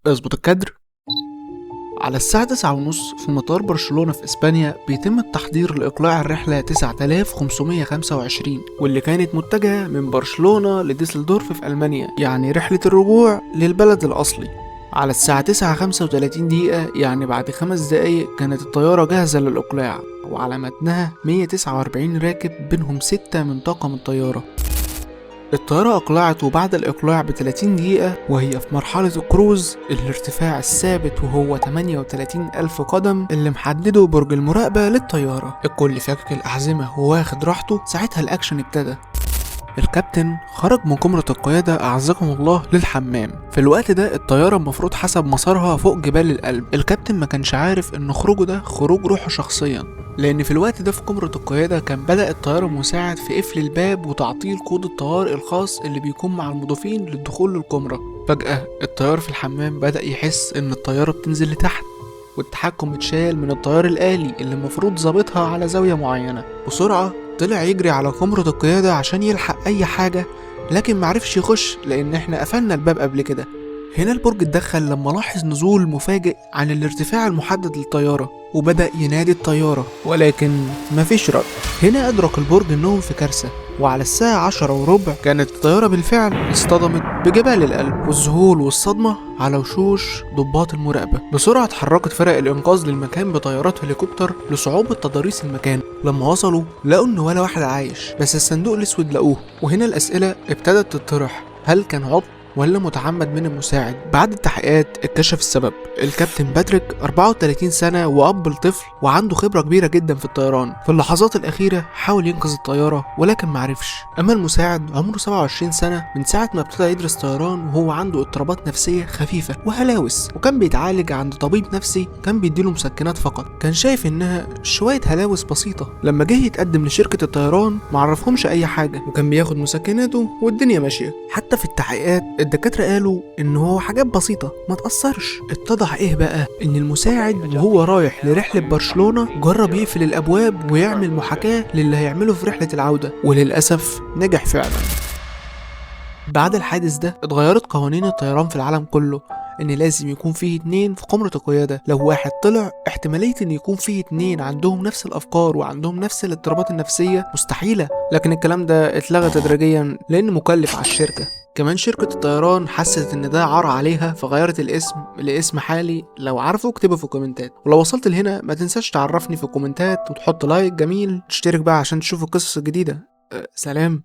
اظبط الكادر. على الساعة 9:30 في مطار برشلونة في إسبانيا بيتم التحضير لإقلاع الرحلة 9525 واللي كانت متجهة من برشلونة لديسلدورف في ألمانيا، يعني رحلة الرجوع للبلد الأصلي. على الساعة 9:35 دقيقة، يعني بعد 5 دقايق، كانت الطيارة جاهزة للإقلاع، وعلى متنها 149 راكب بينهم 6 من طاقم الطيارة. الطيارة أقلعت، وبعد الإقلاع ب30 دقيقة وهي في مرحلة الكروز، الارتفاع الثابت وهو 38 ألف قدم اللي محدده برج المراقبة للطيارة. الكل فاكك الأحزمة وواخد راحته. ساعتها الأكشن ابتدى. الكابتن خرج من قمرة القيادة أعزكم الله للحمام. في الوقت ده الطيارة المفروض حسب مسارها فوق جبال الألب. الكابتن ما كانش عارف إن خروجه ده خروج روحه شخصيا، لأن في الوقت ده في قمرة القيادة كان بدأ الطيار المساعد في قفل الباب وتعطيل كود الطوارئ الخاص اللي بيكون مع المضيفين للدخول للقمرة. فجأة الطيار في الحمام بدأ يحس إن الطيارة بتنزل لتحت، والتحكم اتشال من الطيار الآلي اللي المفروض ظابطها على زاوية معينة. بسرعة طلع يجري على قمرة القيادة عشان يلحق أي حاجة، لكن معرفش يخش لأن احنا قفلنا الباب قبل كده. هنا البرج اتدخل لما لاحظ نزول مفاجئ عن الارتفاع المحدد للطيارة، وبدأ ينادي الطيارة ولكن مفيش رد. هنا أدرك البرج إنهم في كارثة، وعلى الساعة 10:15 كانت الطيارة بالفعل اصطدمت بجبال الألب، والذهول والصدمة على وشوش ضباط المراقبة. بسرعة اتحركت فرق الإنقاذ للمكان بطيارات هليكوبتر لصعوبة تضاريس المكان. لما وصلوا لقوا إن ولا واحد عايش، بس الصندوق الأسود لقوه. وهنا الأسئلة ابتدت تطرح: هل كان عبط ولا متعمد من المساعد؟ بعد التحقيقات اتكشف السبب. الكابتن باتريك 34 سنة وأب لطفل، وعنده خبرة كبيرة جدا في الطيران. في اللحظات الأخيرة حاول ينقذ الطيارة ولكن معرفش. أما المساعد عمره 27 سنة، من ساعة ما ابتدى يدرس طيران وهو عنده اضطرابات نفسية خفيفة وهلاوس، وكان بيتعالج عند طبيب نفسي كان بيديله مسكنات فقط. كان شايف إنها شوية هلاوس بسيطة. لما جه يتقدم لشركة الطيران معرفهمش أي حاجة، وكان بياخد مسكناته والدنيا ماشية. حتى في التحقيقات الدكاترة قالوا إن هو حاجات بسيطة ما تأثرش. اتضح إيه بقى؟ إن المساعد وهو رايح لرحلة برشلونة جرب يقفل الأبواب ويعمل محاكاة للي هيعمله في رحلة العودة، وللأسف نجح فعلا. بعد الحادث ده اتغيرت قوانين الطيران في العالم كله، ان لازم يكون فيه 2 في قمرة القيادة. لو واحد طلع، احتمالية ان يكون فيه 2 عندهم نفس الافكار وعندهم نفس الاضطرابات النفسية مستحيلة. لكن الكلام ده اتلغى تدريجيا لان مكلف على الشركة. كمان شركة الطيران حست ان ده عار عليها، فغيرت الاسم لاسم حالي. لو عارفه اكتبه في الكومنتات. ولو وصلت لهنا ما تنساش تعرفني في الكومنتات وتحط لايك جميل. تشترك بقى عشان تشوف القصص الجديدة. سلام.